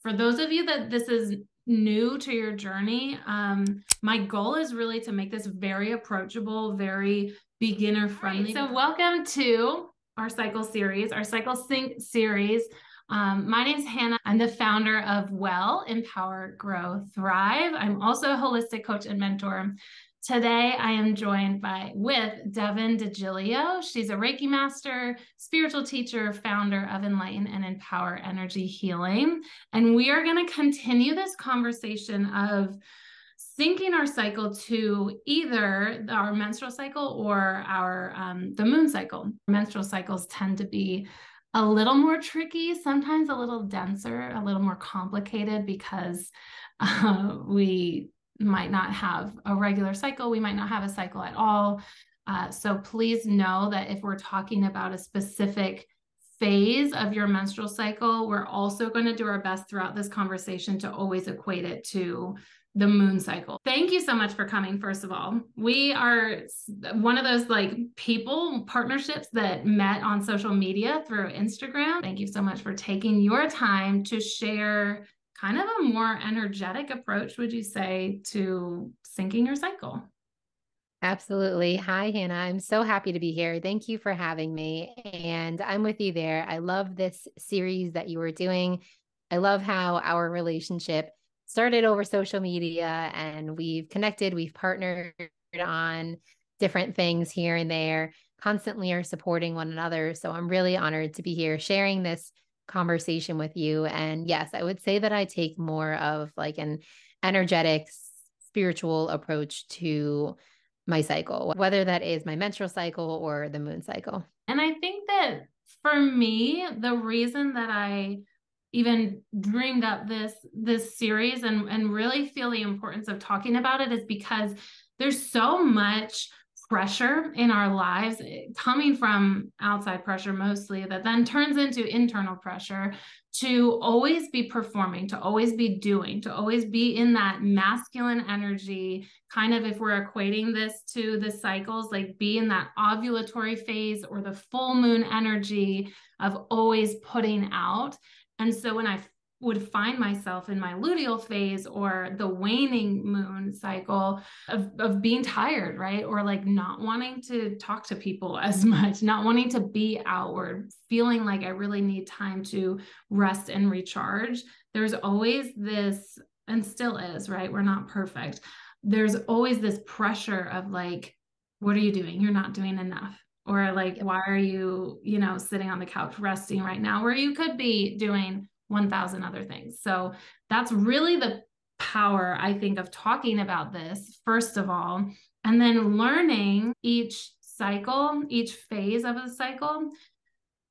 For those of you that this is new to your journey, my goal is really to make this very approachable, very beginner friendly. Right, so welcome to our cycle series, our cycle sync series. My name's Hannah. I'm the founder of Empower, Grow, Thrive. I'm also a holistic coach and mentor. Today, I am joined with Devon DeGilio. She's a Reiki master, spiritual teacher, founder of Enlighten and Empower Energy Healing. And we are going to continue this conversation of syncing our cycle to either our menstrual cycle or the moon cycle. Menstrual cycles tend to be a little more tricky, sometimes a little denser, a little more complicated because we might not have a regular cycle. We might not have a cycle at all. So please know that if we're talking about a specific phase of your menstrual cycle, we're also going to do our best throughout this conversation to always equate it to the moon cycle. Thank you so much for coming, first of all. We are one of those partnerships that met on social media through Instagram. Thank you so much for taking your time to share kind of a more energetic approach, would you say, to syncing your cycle? Absolutely. Hi, Hannah. I'm so happy to be here. Thank you for having me. And I'm with you there. I love this series that you were doing. I love how our relationship started over social media and we've connected, we've partnered on different things here and there, constantly are supporting one another. So I'm really honored to be here sharing this conversation with you. And yes, I would say that I take more of like an energetic, spiritual approach to my cycle, whether that is my menstrual cycle or the moon cycle. And I think that for me, the reason that I even dreamed up this series and really feel the importance of talking about it is because there's so much pressure in our lives coming from outside pressure mostly that then turns into internal pressure to always be performing, to always be doing, to always be in that masculine energy, kind of if we're equating this to the cycles, like be in that ovulatory phase or the full moon energy of always putting out. And so when I would find myself in my luteal phase or the waning moon cycle of being tired, right? Or like not wanting to talk to people as much, not wanting to be outward, feeling like I really need time to rest and recharge. There's always this, and still is, right? We're not perfect. There's always this pressure of like, what are you doing? You're not doing enough. Or like, why are you, sitting on the couch resting right now where you could be doing 1,000 other things. So that's really the power, I think, of talking about this, first of all, and then learning each cycle, each phase of the cycle,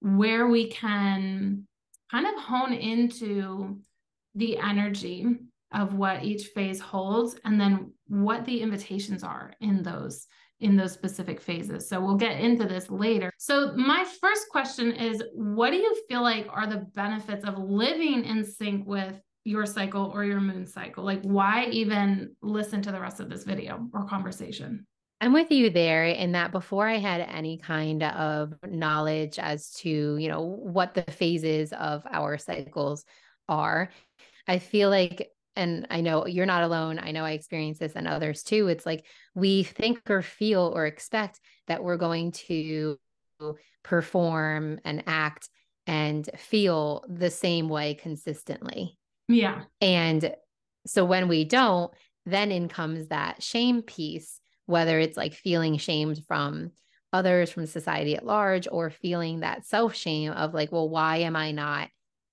where we can kind of hone into the energy of what each phase holds, and then what the invitations are in those specific phases. So we'll get into this later. So my first question is, what do you feel like are the benefits of living in sync with your cycle or your moon cycle? Like, why even listen to the rest of this video or conversation? I'm with you there in that before I had any kind of knowledge as to, what the phases of our cycles are, I feel like, and I know you're not alone, I know I experience this and others too. It's like we think or feel or expect that we're going to perform and act and feel the same way consistently. Yeah. And so when we don't, then in comes that shame piece, whether it's like feeling shamed from others, from society at large, or feeling that self-shame of like, well, why am I not?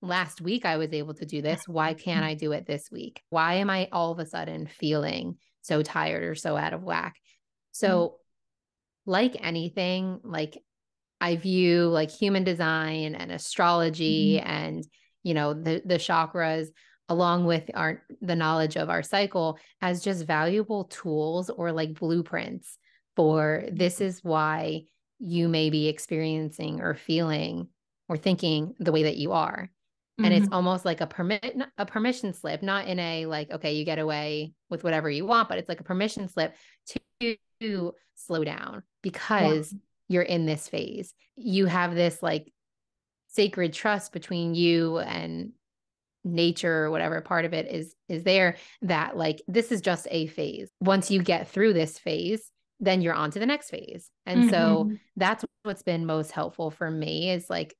Last week I was able to do this. Why can't I do it this week? Why am I all of a sudden feeling so tired or so out of whack? So like anything, like I view like human design and astrology and, the chakras along with the knowledge of our cycle as just valuable tools or like blueprints for this is why you may be experiencing or feeling or thinking the way that you are. And it's almost like a permission slip, not in a like, okay, you get away with whatever you want, but it's like a permission slip to slow down because you're in this phase. You have this like sacred trust between you and nature or whatever part of it is there, that like this is just a phase. Once you get through this phase, then you're on to the next phase. And so Mm-hmm. that's what's been most helpful for me, is like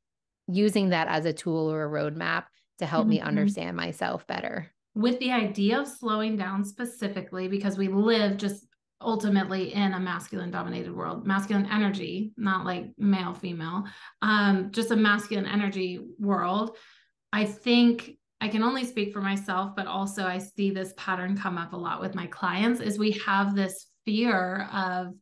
using that as a tool or a roadmap to help me Mm-hmm. understand myself better. With the idea of slowing down specifically, because we live just ultimately in a masculine dominated world, masculine energy, not like male, female, just a masculine energy world. I think I can only speak for myself, but also I see this pattern come up a lot with my clients is we have this fear of,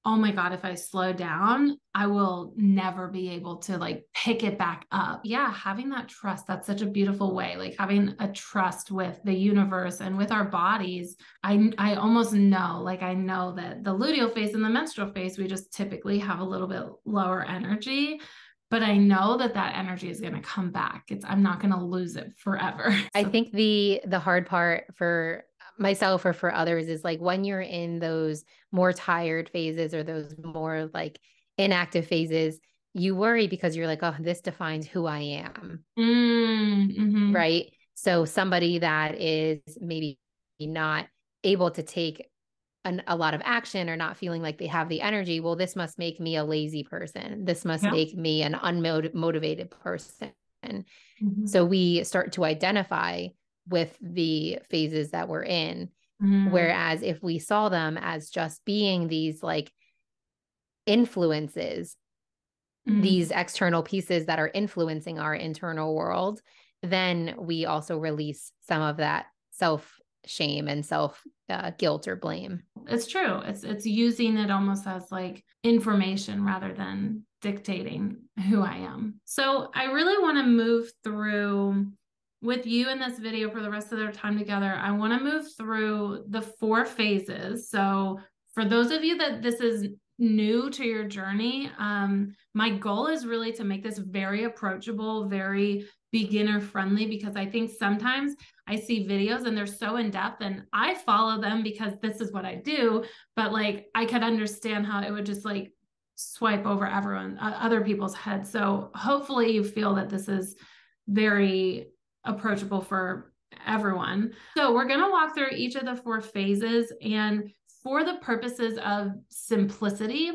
oh my God, if I slow down, I will never be able to like pick it back up. Yeah, having that trust, that's such a beautiful way. Like having a trust with the universe and with our bodies. I almost know, like I know that the luteal phase and the menstrual phase, we just typically have a little bit lower energy, but I know that that energy is going to come back. I'm not going to lose it forever. I So, think the hard part for myself or for others is like when you're in those more tired phases or those more like inactive phases, you worry because you're like, oh, this defines who I am. mm-hmm. Right. So somebody that is maybe not able to take a lot of action or not feeling like they have the energy, well, this must make me a lazy person. This must Yeah. make me an unmotivated person. Mm-hmm. So we start to identify with the phases that we're in. Mm-hmm. Whereas if we saw them as just being these like influences, these external pieces that are influencing our internal world, then we also release some of that self shame and self guilt or blame. It's true. It's using it almost as like information rather than dictating who I am. So I really want to move through with you in this video for the rest of their time together. I want to move through the 4 phases. So for those of you that this is new to your journey, my goal is really to make this very approachable, very beginner friendly, because I think sometimes I see videos and they're so in depth and I follow them because this is what I do. But like, I could understand how it would just like swipe over other people's heads. So hopefully you feel that this is very approachable for everyone. So we're going to walk through each of the 4 phases, and for the purposes of simplicity,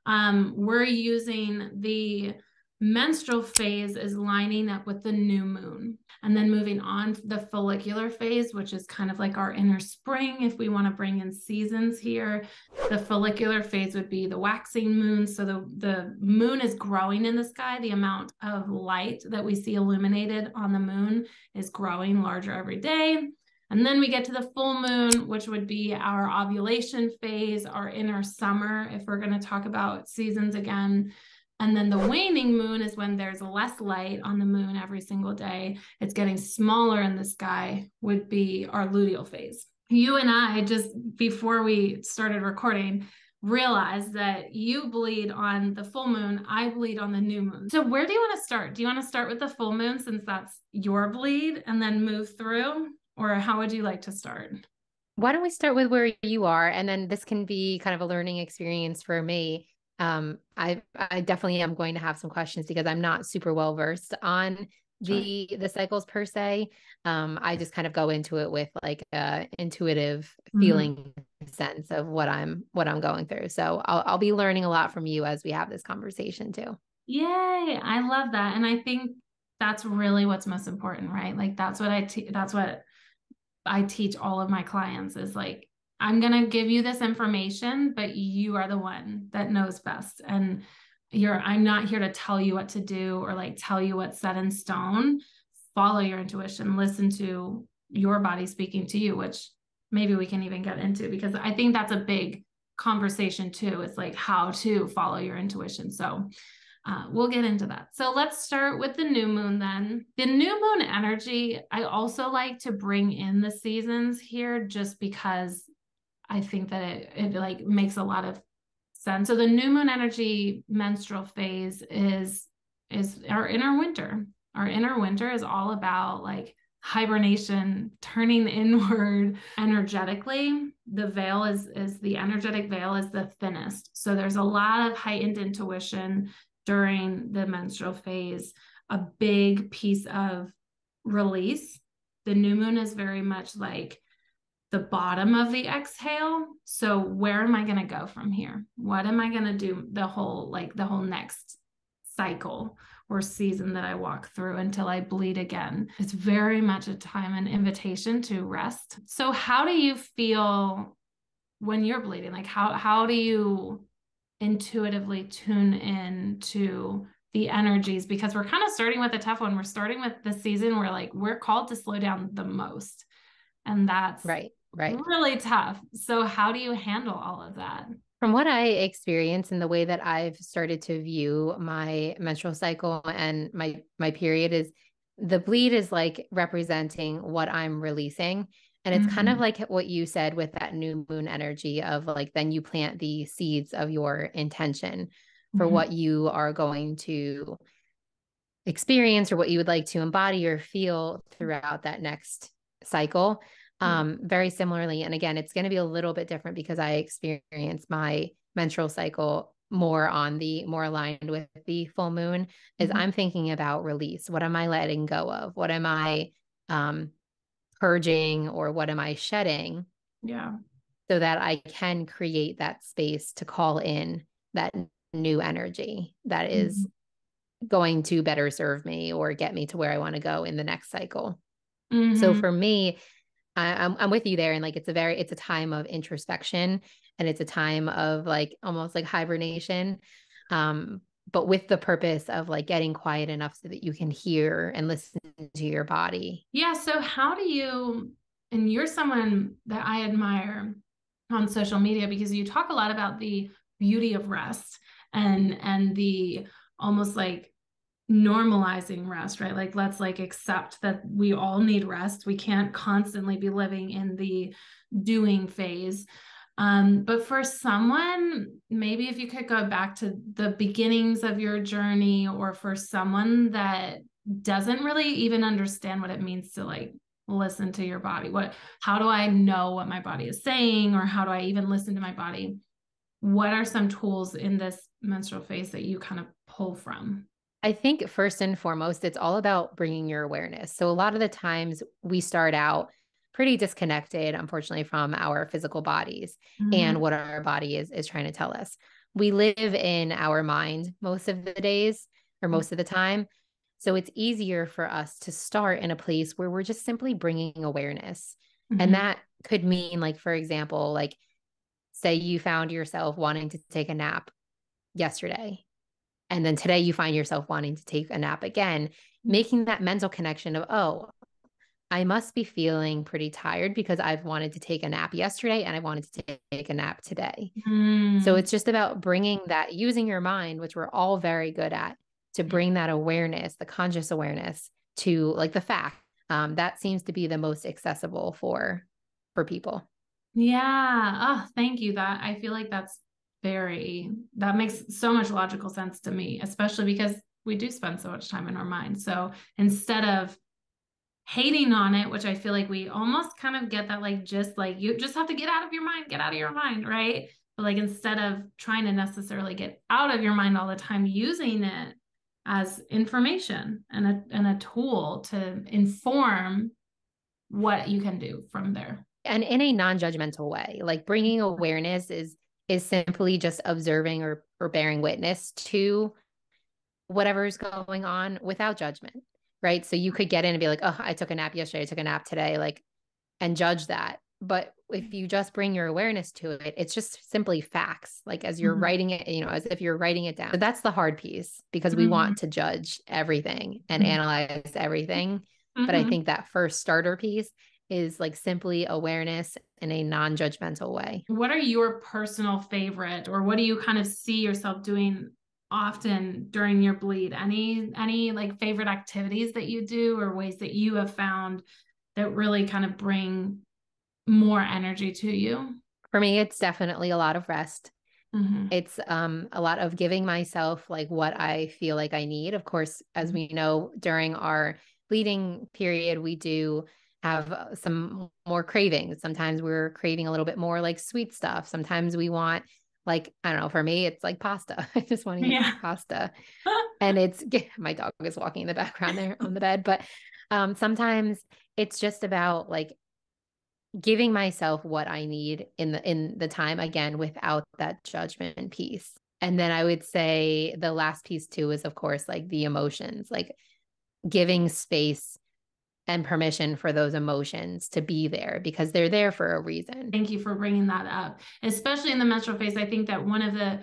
we're using the menstrual phase is lining up with the new moon. And then moving on to the follicular phase, which is kind of like our inner spring, if we want to bring in seasons here. The follicular phase would be the waxing moon. So the moon is growing in the sky. The amount of light that we see illuminated on the moon is growing larger every day. And then we get to the full moon, which would be our ovulation phase, our inner summer, if we're going to talk about seasons again. And then the waning moon is when there's less light on the moon every single day. It's getting smaller in the sky, would be our luteal phase. You and I, just before we started recording, realized that you bleed on the full moon, I bleed on the new moon. So where do you want to start? Do you want to start with the full moon since that's your bleed and then move through? Or how would you like to start? Why don't we start with where you are? And then this can be kind of a learning experience for me. I definitely am going to have some questions because I'm not super well versed on Sure. the cycles per se. I just kind of go into it with like a intuitive Mm-hmm. feeling sense of what I'm going through. So I'll be learning a lot from you as we have this conversation too. Yay, I love that. And I think that's really what's most important, right? Like that's what I teach all of my clients is like, I'm going to give you this information, but you are the one that knows best. And I'm not here to tell you what to do or like tell you what's set in stone. Follow your intuition, listen to your body speaking to you, which maybe we can even get into, because I think that's a big conversation too. It's like how to follow your intuition. So we'll get into that. So let's start with the new moon then. The new moon energy, I also like to bring in the seasons here just because I think that it like makes a lot of sense. So the new moon energy menstrual phase is our inner winter. Our inner winter is all about like hibernation, turning inward energetically. The veil is the energetic veil is the thinnest. So there's a lot of heightened intuition during the menstrual phase, a big piece of release the new moon is very much like the bottom of the exhale. So where am I going to go from here? What am I going to do the whole next cycle or season that I walk through until I bleed again? It's very much a time, an invitation to rest. So how do you feel when you're bleeding? Like how do you intuitively tune in to the energies? Because we're kind of starting with a tough one. We're starting with the season where like we're called to slow down the most. And that's Right. really tough. So how do you handle all of that? From what I experience and the way that I've started to view my menstrual cycle and my period is the bleed is like representing what I'm releasing. And it's kind of like what you said with that new moon energy of like, then you plant the seeds of your intention for what you are going to experience or what you would like to embody or feel throughout that next cycle. Very similarly, and again, it's going to be a little bit different because I experience my menstrual cycle more aligned with the full moon, is I'm thinking about release. What am I letting go of? What am I purging, or what am I shedding? Yeah. So that I can create that space to call in that new energy that is going to better serve me or get me to where I want to go in the next cycle. So for me, I'm with you there. And like, it's a time of introspection, and it's a time of like, almost like hibernation. But with the purpose of like getting quiet enough so that you can hear and listen to your body. Yeah. So how do you, and you're someone that I admire on social media because you talk a lot about the beauty of rest and the almost like normalizing rest, right? Like, let's like accept that we all need rest. We can't constantly be living in the doing phase. But for someone, maybe if you could go back to the beginnings of your journey, or for someone that doesn't really even understand what it means to like listen to your body, how do I know what my body is saying, or how do I even listen to my body? What are some tools in this menstrual phase that you kind of pull from? I think first and foremost, it's all about bringing your awareness. So a lot of the times we start out pretty disconnected, unfortunately, from our physical bodies and what our body is trying to tell us. We live in our mind most of the days or most of the time. So it's easier for us to start in a place where we're just simply bringing awareness. And that could mean, like, for example, like, say you found yourself wanting to take a nap yesterday, and then today you find yourself wanting to take a nap again, making that mental connection of, oh, I must be feeling pretty tired because I've wanted to take a nap yesterday and I wanted to take a nap today. So it's just about bringing that, using your mind, which we're all very good at, to bring that awareness, the conscious awareness, to like the fact. That seems to be the most accessible for people. Yeah. Oh, thank you. That I feel like that makes so much logical sense to me, especially because we do spend so much time in our mind. So instead of hating on it, which I feel like we almost kind of get that, like, just like you just have to get out of your mind, right? But like, instead of trying to necessarily get out of your mind all the time, using it as information and a tool to inform what you can do from there. And in a non-judgmental way, like bringing awareness is simply just observing or bearing witness to whatever's going on without judgment, right? So you could get in and be like, oh, I took a nap yesterday, I took a nap today, like, and judge that. But if you just bring your awareness to it, it's just simply facts, like as you're writing it, as if you're writing it down. So that's the hard piece, because we want to judge everything and analyze everything. But I think that first starter piece is like simply awareness in a non-judgmental way. What are your personal favorite, or what do you kind of see yourself doing often during your bleed? Any like favorite activities that you do, or ways that you have found that really kind of bring more energy to you? For me, it's definitely a lot of rest. It's a lot of giving myself like what I feel like I need. Of course, as we know, during our bleeding period, we do have some more cravings. Sometimes we're craving a little bit more like sweet stuff. Sometimes we want, like, I don't know, for me, it's like pasta. I just want to eat pasta. And it's, my dog is walking in the background there on the bed, but Sometimes it's just about like giving myself what I need in the time, again, without that judgment piece. And then I would say the last piece too is, of course, like the emotions, like giving space and permission for those emotions to be there because they're there for a reason. Thank you for bringing that up, especially in the menstrual phase. I think that one of the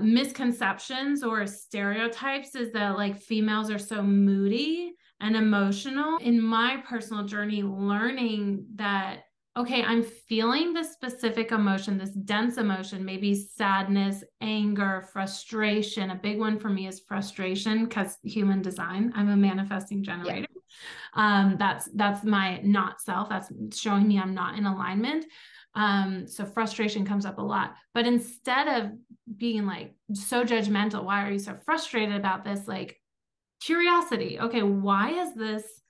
misconceptions or stereotypes is that like females are so moody and emotional. In my personal journey, learning that, okay, I'm feeling this specific emotion, this dense emotion, maybe sadness, anger, frustration. A big one for me is frustration because human design. I'm a manifesting generator. That's my not self. That's showing me I'm not in alignment. So frustration comes up a lot. But instead of being like so judgmental, why are you so frustrated about this? Like curiosity. Okay, why is this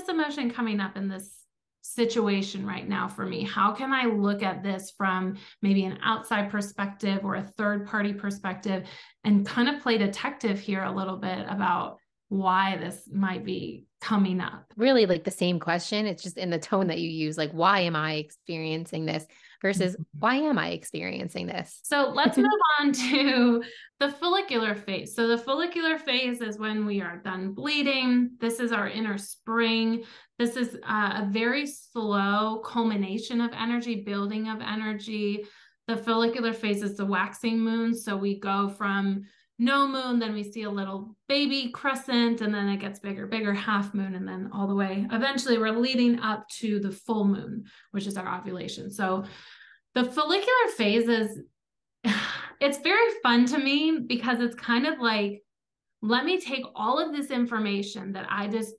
emotion coming up in this situation right now for me? How can I look at this from maybe an outside perspective or a third party perspective and kind of play detective here a little bit about why this might be coming up? Really like the same question. It's just in the tone that you use, like, why am I experiencing this versus why am I experiencing this? So let's move on to the follicular phase. So the follicular phase is when we are done bleeding. This is our inner spring. This is a very slow culmination of energy, building of energy. The follicular phase is the waxing moon. So we go from no moon, then we see a little baby crescent, and then it gets bigger, bigger, half moon, and then all the way. Eventually, we're leading up to the full moon, which is our ovulation. So the follicular phase is, it's very fun to me because it's kind of like, let me take all of this information that I just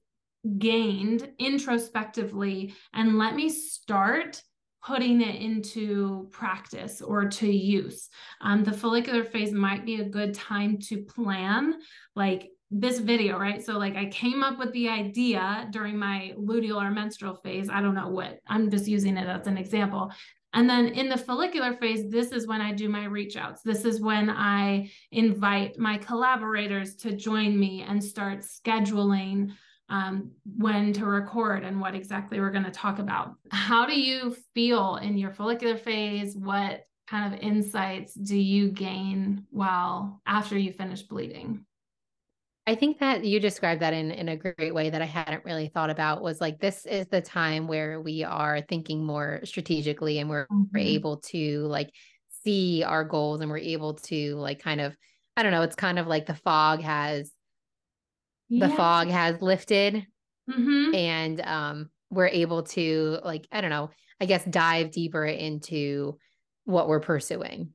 gained introspectively and let me start putting it into practice or to use. The follicular phase might be a good time to plan like this video, right? So like I came up with the idea during my luteal or menstrual phase. I don't know what, I'm just using it as an example. And then in the follicular phase, this is when I do my reach outs. This is when I invite my collaborators to join me and start scheduling when to record and what exactly we're going to talk about. How do you feel in your follicular phase? What kind of insights do you gain after you finish bleeding? I think that you described that in a great way that I hadn't really thought about was like, this is the time where we are thinking more strategically and we're able to like see our goals and we're able to like kind of, I don't know, it's kind of like the fog has lifted and we're able to like, I don't know, I guess dive deeper into what we're pursuing.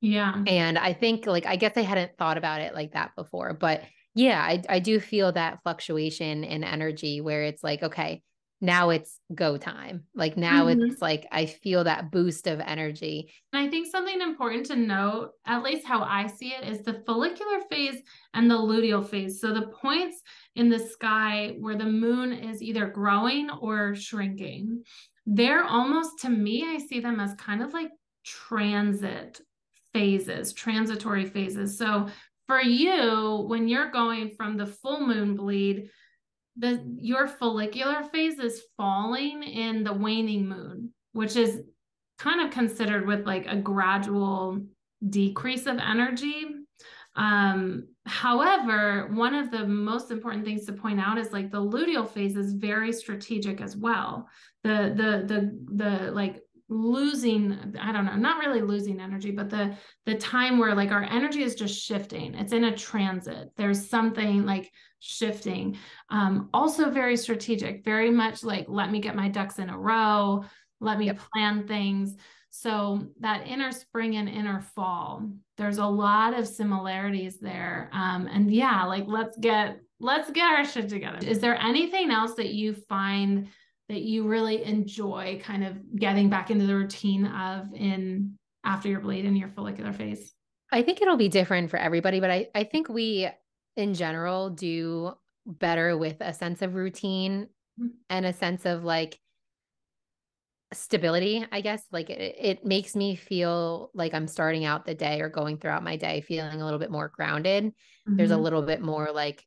Yeah. And I think like, I guess I hadn't thought about it like that before, but yeah, I do feel that fluctuation in energy where it's like, okay, now it's go time. Like now it's like, I feel that boost of energy. And I think something important to note, at least how I see it, is the follicular phase and the luteal phase. So the points in the sky where the moon is either growing or shrinking, they're almost, to me, I see them as kind of like transitory phases. So for you, when you're going from the full moon bleed, your follicular phase is falling in the waning moon, which is kind of considered with like a gradual decrease of energy. However, one of the most important things to point out is like the luteal phase is very strategic as well. The like losing, I don't know, not really losing energy, but the time where like our energy is just shifting. It's in a transit. There's something like shifting. Also very strategic, very much like, let me get my ducks in a row, let me plan things. So that inner spring and inner fall, there's a lot of similarities there. And yeah, like let's get our shit together. Is there anything else that you find that you really enjoy kind of getting back into the routine of after your bleed in your follicular phase? I think it'll be different for everybody, but I think we in general do better with a sense of routine and a sense of like stability, I guess. Like it makes me feel like I'm starting out the day or going throughout my day feeling a little bit more grounded. There's a little bit more like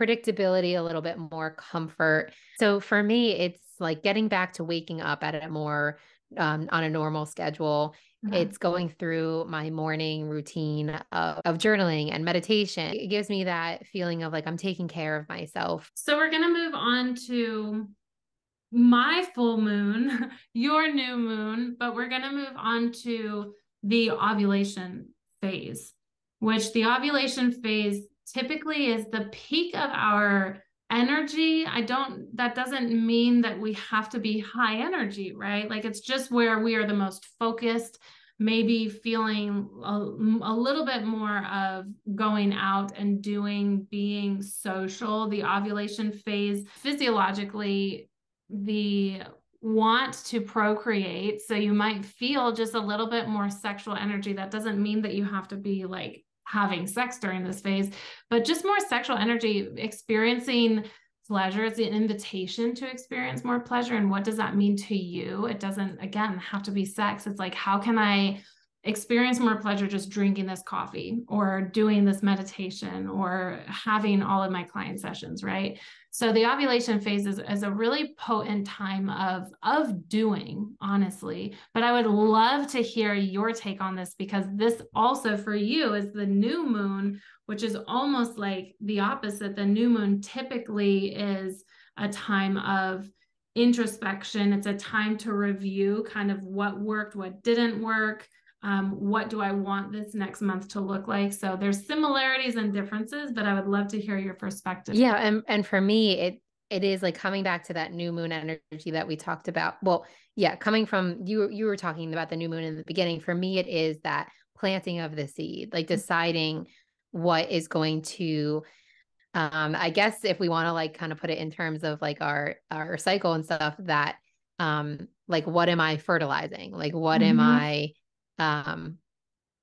predictability, a little bit more comfort. So for me, it's like getting back to waking up at a more on a normal schedule. Okay. It's going through my morning routine of journaling and meditation. It gives me that feeling of like I'm taking care of myself. So we're going to move on to my full moon, your new moon, but we're going to move on to the ovulation phase, which the ovulation phase typically is the peak of our energy. That doesn't mean that we have to be high energy, right? Like it's just where we are the most focused, maybe feeling a little bit more of going out and doing, being social. The ovulation phase physiologically, the want to procreate. So you might feel just a little bit more sexual energy. That doesn't mean that you have to be like having sex during this phase, but just more sexual energy, experiencing pleasure. It's an invitation to experience more pleasure. And what does that mean to you? It doesn't, again, have to be sex. It's like, how can I experience more pleasure just drinking this coffee or doing this meditation or having all of my client sessions, right? So the ovulation phase is a really potent time of doing, honestly. But I would love to hear your take on this, because this also for you is the new moon, which is almost like the opposite. The new moon typically is a time of introspection. It's a time to review kind of what worked, what didn't work. What do I want this next month to look like? So there's similarities and differences, but I would love to hear your perspective. Yeah, and for me, it is like coming back to that new moon energy that we talked about. Well, yeah, coming from you were talking about the new moon in the beginning. For me, it is that planting of the seed, like deciding what is going to I guess if we want to like kind of put it in terms of like our cycle and stuff, that like what am I fertilizing? Like what am Mm-hmm. I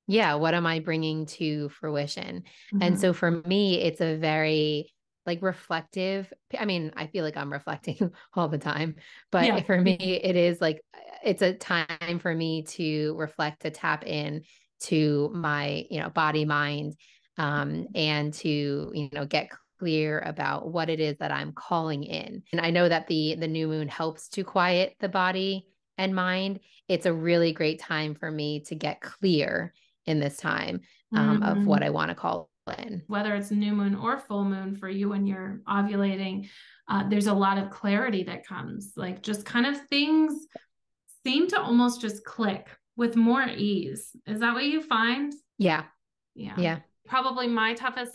yeah, what am I bringing to fruition? And Mm-hmm. so for me, it's a very like reflective. I mean, I feel like I'm reflecting all the time, Yeah. but for me, it is like it's a time for me to reflect, to tap in to my, body, mind, and to, get clear about what it is that I'm calling in. And I know that the new moon helps to quiet the body and mind. It's a really great time for me to get clear in this time of Mm-hmm. what I want to call in. Whether it's new moon or full moon for you when you're ovulating, there's a lot of clarity that comes. Like just kind of things seem to almost just click with more ease. Is that what you find? Yeah. Yeah. Yeah. Probably my toughest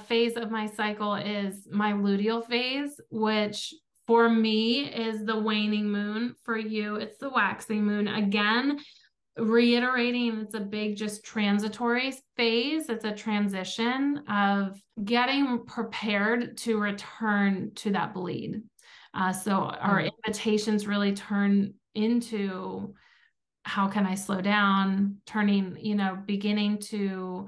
phase of my cycle is my luteal phase, which for me is the waning moon. For you, it's the waxing moon. Again, reiterating, it's a big just transitory phase. It's a transition of getting prepared to return to that bleed. So our invitations really turn into how can I slow down, turning, beginning to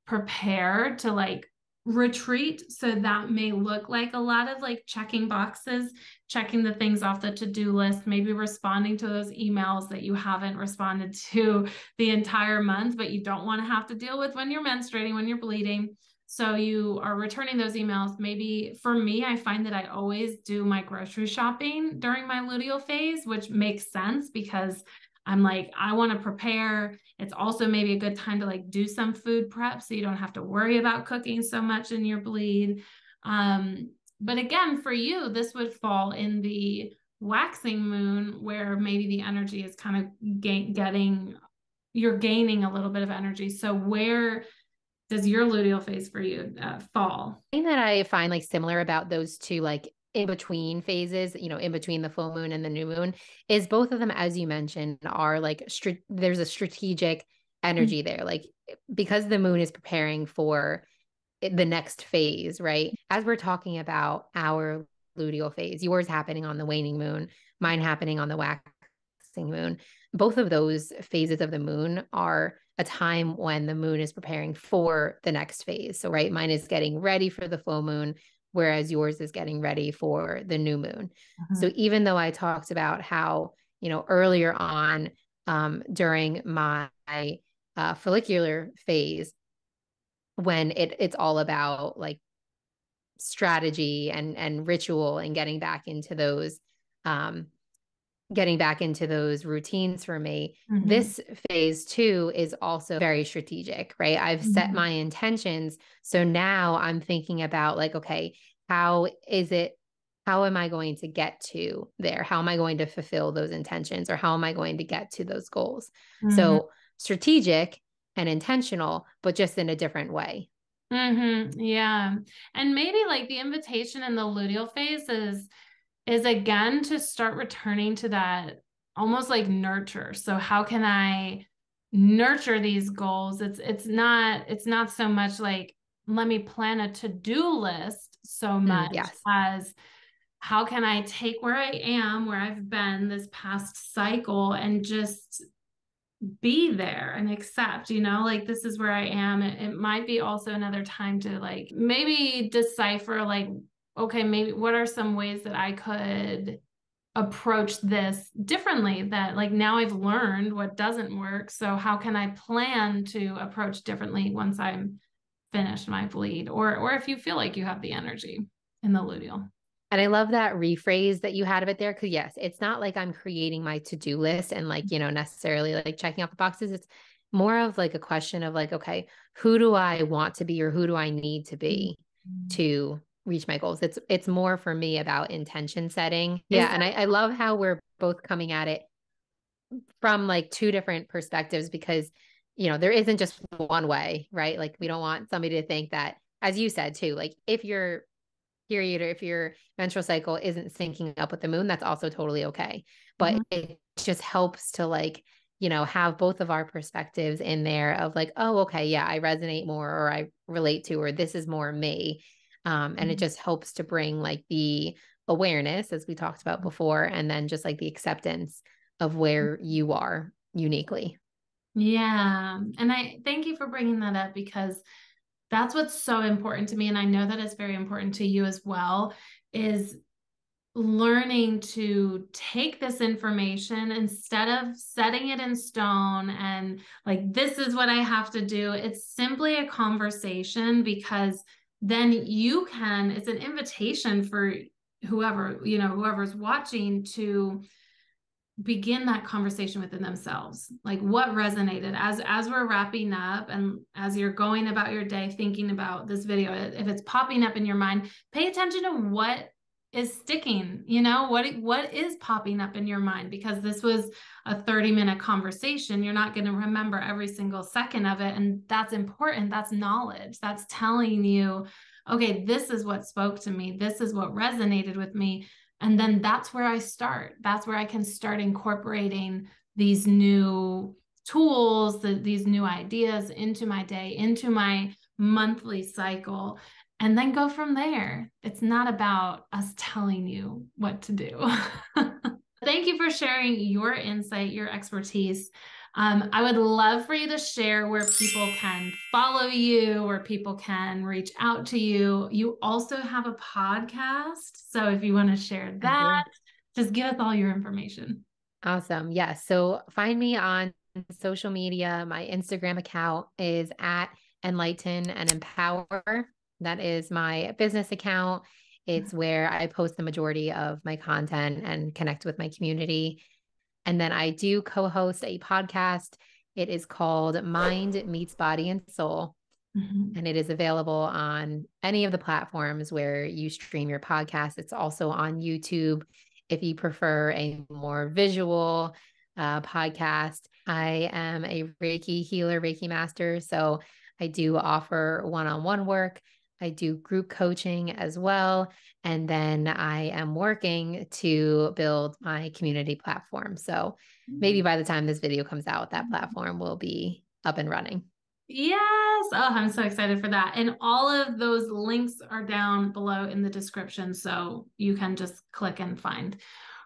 prepare to like retreat. So that may look like a lot of like checking boxes, checking the things off the to-do list, maybe responding to those emails that you haven't responded to the entire month, but you don't want to have to deal with when you're menstruating, when you're bleeding. So you are returning those emails. Maybe for me, I find that I always do my grocery shopping during my luteal phase, which makes sense because I'm like, I want to prepare. It's also maybe a good time to like do some food prep so you don't have to worry about cooking so much in your bleed. But again, for you, this would fall in the waxing moon where maybe the energy is kind of you're gaining a little bit of energy. So where does your luteal phase for you fall? Thing that I find like similar about those two, like in between phases, in between the full moon and the new moon, is both of them, as you mentioned, are like there's a strategic energy there. Like because the moon is preparing for the next phase, right? As we're talking about our luteal phase, yours happening on the waning moon, mine happening on the waxing moon. Both of those phases of the moon are a time when the moon is preparing for the next phase. So, right, mine is getting ready for the full moon, whereas yours is getting ready for the new moon. So, even though I talked about how, earlier on during my follicular phase, when it's all about like strategy and ritual and getting back into those routines for me. Mm-hmm. This phase 2 is also very strategic, right? I've set my intentions. So now I'm thinking about like, okay, how am I going to get to there? How am I going to fulfill those intentions, or how am I going to get to those goals? Mm-hmm. So strategic and intentional, but just in a different way. Yeah. And maybe like the invitation in the luteal phase is again to start returning to that almost like nurture. So how can I nurture these goals? It's not so much like let me plan a to-do list so much Yes. as how can I take where I am, where I've been this past cycle, and just be there and accept, like this is where I am. It might be also another time to like maybe decipher like, okay, maybe what are some ways that I could approach this differently, that like now I've learned what doesn't work. So how can I plan to approach differently once I'm finished my bleed, or if you feel like you have the energy in the luteal. And I love that rephrase that you had of it there. Cause yes, it's not like I'm creating my to-do list and like, necessarily like checking off the boxes. It's more of like a question of like, okay, who do I want to be, or who do I need to be to reach my goals? It's more for me about intention setting. Yeah. And I love how we're both coming at it from like two different perspectives, because, there isn't just one way, right? Like we don't want somebody to think that, as you said too, like if your period or if your menstrual cycle isn't syncing up with the moon, that's also totally okay. But it just helps to like, have both of our perspectives in there of like, oh, okay, yeah, I resonate more, or I relate to, or this is more me. And it just helps to bring like the awareness, as we talked about before, and then just like the acceptance of where you are uniquely. Yeah. And I thank you for bringing that up, because that's what's so important to me. And I know that it's very important to you as well, is learning to take this information instead of setting it in stone and like, this is what I have to do. It's simply a conversation, because then it's an invitation for whoever's watching to begin that conversation within themselves. Like what resonated as we're wrapping up, and as you're going about your day thinking about this video, if it's popping up in your mind, pay attention to what is sticking, what is popping up in your mind, because this was a 30-minute conversation. You're not going to remember every single second of it, and that's important. That's knowledge. That's telling you, okay, this is what spoke to me. This is what resonated with me. And then that's where I start. That's where I can start incorporating these new tools, these new ideas into my day, into my monthly cycle, and then go from there. It's not about us telling you what to do. Thank you for sharing your insight, your expertise. I would love for you to share where people can follow you, where people can reach out to you. You also have a podcast. So if you want to share that, just give us all your information. Awesome. Yes. So find me on social media. My Instagram account is at Enlighten and Empower. That is my business account. It's where I post the majority of my content and connect with my community. And then I do co-host a podcast. It is called Mind Meets Body and Soul. And it is available on any of the platforms where you stream your podcast. It's also on YouTube if you prefer a more visual podcast. I am a Reiki healer, Reiki master. So I do offer one-on-one work. I do group coaching as well. And then I am working to build my community platform. So maybe by the time this video comes out, that platform will be up and running. Yes. Oh, I'm so excited for that. And all of those links are down below in the description. So you can just click and find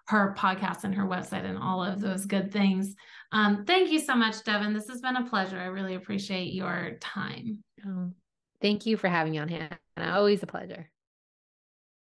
her podcast and her website and all of those good things. Thank you so much, Devon. This has been a pleasure. I really appreciate your time. Thank you for having me on, Hannah. Always a pleasure.